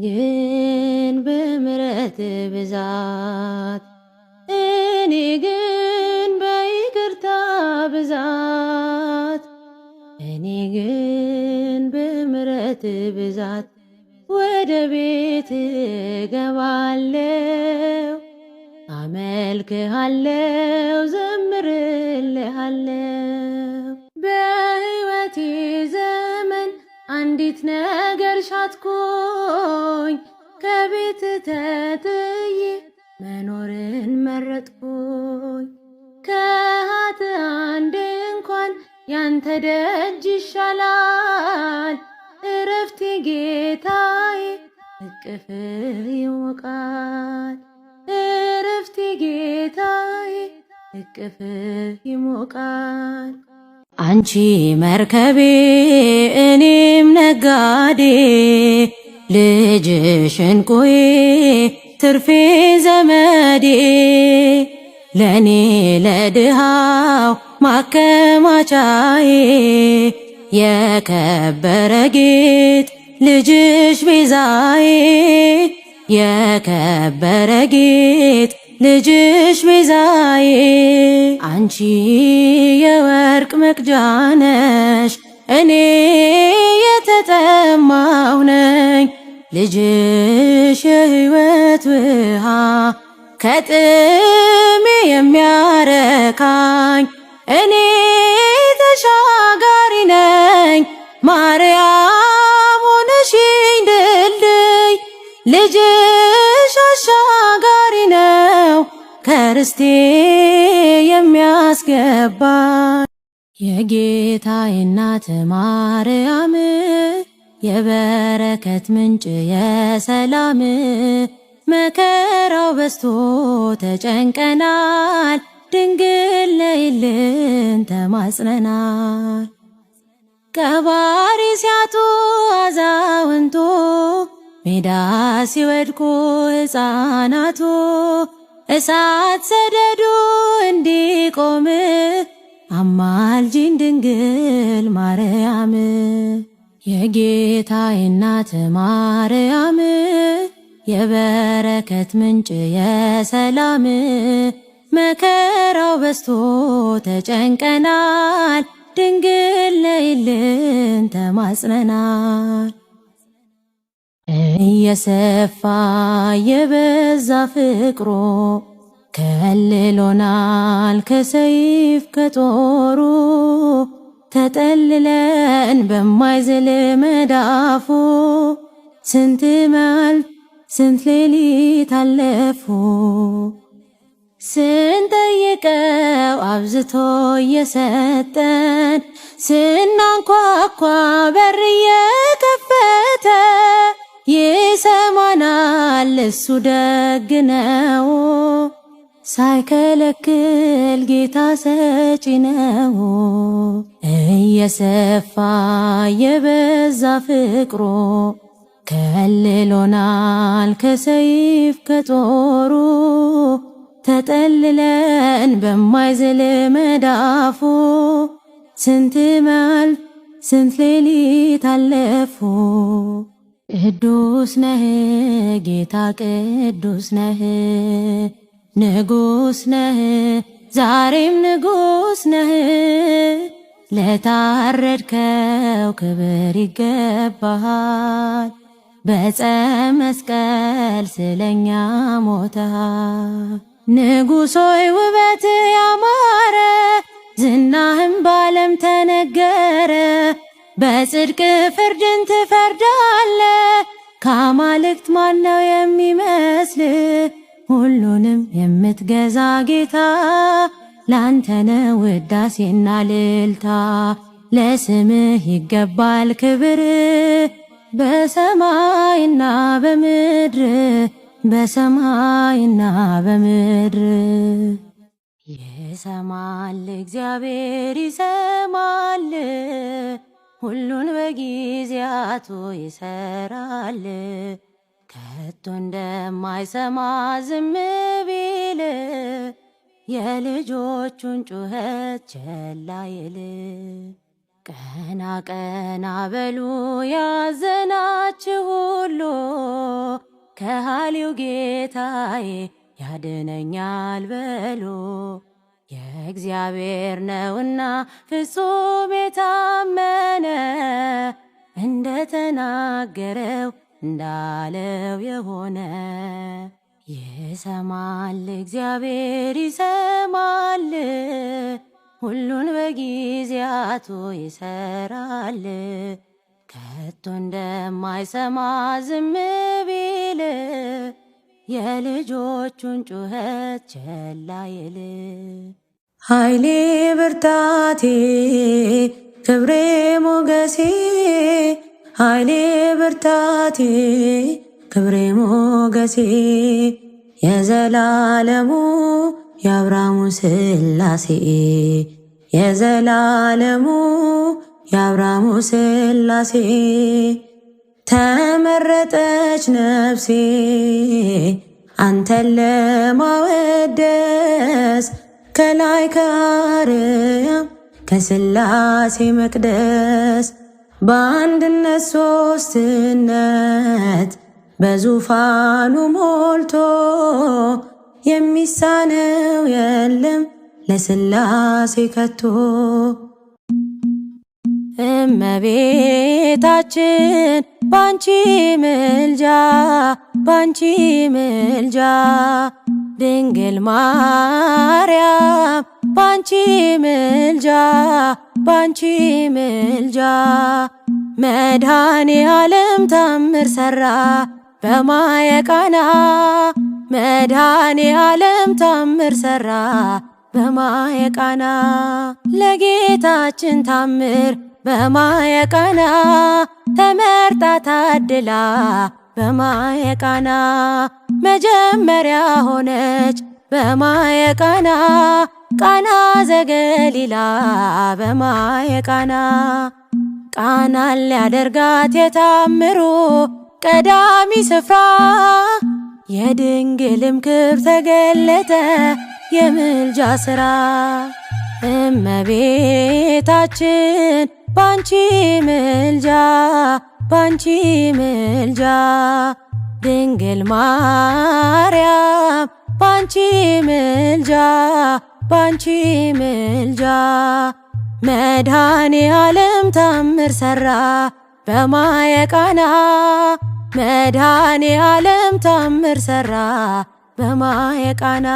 ግን በምሕረት ብዛት እኔ ግን በይቅርታ ብዛት እኔ ግን በምሕረት ብዛት ወደ ቤት ገባለሁ አመልክሃለሁ ዘምርልሃለሁ። በሕይወቴ ዘመን አንዲት ነገር ሻትኩኝ ከቤት ተጥዬ መኖርን መረጥኩኝ። ከኃጥአን ድንኳን ያንተ ደጅ ይሻላል እረፍቴ ጌታዬ እቅፍ ይሞቃል እረፍቴ ጌታዬ እቅፍ ይሞቃል። አንቺ መርከቤ እኔም ነጋዴ ልጅሽ እንቁዬ ትርፌ ዘመዴ ለኔ ለድሃው ማከማቻዬ የከበረ ጌጥ ልጅሽ ቤዛዬ የከበረ ጌጥ ልጅሽ ቤዛዬ አንቺ የወርቅ መቅጃ ነሽ እኔ የተጠማሁ ነኝ ልጅሽ የሕይወት ውሃ ከጥሜ የሚያረካኝ እኔ ተሻጋሪ ነኝ ማርያም ሆነሽኝ ድልድይ ልጅሽ አሻጋሪ ነው ከርስቴ የሚያስገባኝ። የጌታዬ እናት ማርያም የበረከት ምንጭ የሰላም መከራው በዝቶ ተጨንቀናል ድንግል ነይልን ተማጽነናል። ቀባሪ ሲያጡ አዛውንቶ ሜዳ ሲወድቁ ሕፃናቱ እሳት ሰደዱ እንዲቆም አማልጂን ድንግል ማርያም። የጌታዬ እናት ማርያም የበረከት ምንጭ የሰላም መከራው በዝቶ ተጨንቀናል ድንግል ነይልን ተማጽነናል። እየሰፋ የበዛ ፍቅሮ ከልሎናል ከሰይፍ ከጦሩ ተጠልለን በማይዝል መዳፉ ስንት መዓልት ስንት ሌሊት አለፉ ስንጠይቀው አብዝቶ እየሰጠን ስናንኳኳ በር እየከፈተ ይሰማናል እሱ ደግ ነው ሳይከለክል ጌታ ሰጪ ነው። እየሰፋ የበዛ ፍቅሮ ከልሎናል ከሰይፍ ከጦሩ ተጠልለን በማይዝል መዳፉ ስንት መዓልት ስንት ሌሊት አለፉ። ቅዱስ ነህ ጌታ ቅዱስ ነህ ንጉስ ነህ ዛሬም ንጉስ ነህ ለታረድከው ክብር ይገባሃል በዕፀ መስቀል ስለኛ ሞተሃል። ንጉሥ ሆይ ውበት ያማረ ዝናህም ባለም ተነገረ በጽድቅ ፍርድን ትፈርዳለ ከአማልክት ማነው የሚመስል ሁሉንም የምትገዛ ጌታ ላንተ ነው ውዳሴና እልልታ ለስምህ ይገባል ክብር በሰማይና በምድር በሰማይና በምድር። ይሰማል እግዚአብሔር ይሰማል ሁሉን በጊዜያቱ ይሰራል ከቶ እንደማይሰማ ዝም ቢል የልጆቹን ጩኸት ቸል አይል። ቀና ቀና በሉ ያዘናችሁ ሁሉ ከሃሊው ጌታዬ ያድነኛል በሉ። የእግዚአብሔር ነውና ፍጹም የታመነ እንደተናገረው እንዳለው የሆነ ይሰማል እግዚአብሔር ይሰማል፣ ሁሉን በጊዜያቱ ይሰራል። ከቶ እንደማይሰማ ዝም ቢል የልጆቹን ጩኸት ቸል አይል። ኃይሌ ብርታቴ ክብሬ ሞገሴ፣ ኃይሌ ብርታቴ ክብሬ ሞገሴ፣ የዘላለሙ የአብርሃሙ ሥላሴ፣ የዘላለሙ የአብርሃሙ ሥላሴ። ተመረጠች ነፍሴ አንተን ለማወደስ ከላይ ከአርያም ከሥላሴ መቅደስ በአንድነት ሦስትነት በዙፋኑ ሞልቶ የሚሳነው የለም ለሥላሴ ከቶ። እመቤታችን ባንቺ ምልጃ ባንቺ ምልጃ፣ ድንግል ማርያም ባንቺ ምልጃ ባንቺ ምልጃ፣ መድኃኔ ዓለም ታምር ሠራ በማየ ቃና፣ መድኃኔ ዓለም ታምር ሠራ በማየ ቃና። ለጌታችን ታምር በማየ ቃና ተመርጣ ታድላ በማየ ቃና፣ መጀመሪያ ሆነች በማየ ቃና፣ ቃና ዘገሊላ በማየ ቃና። ቃናን ሊያደርጋት የታምሩ ቀዳሚ ስፍራ የድንግልም ክብር ተገለጠ የምልጃ ሥራ። እመቤታችን ባንቺ ምልጃ ባንቺ ምልጃ፣ ድንግል ማርያም ባንቺ ምልጃ ባንቺ ምልጃ፣ መድኃኔ ዓለም ታምር ሠራ በማየ ቃና፣ መድኃኔ ዓለም ታምር ሠራ በማየ ቃና።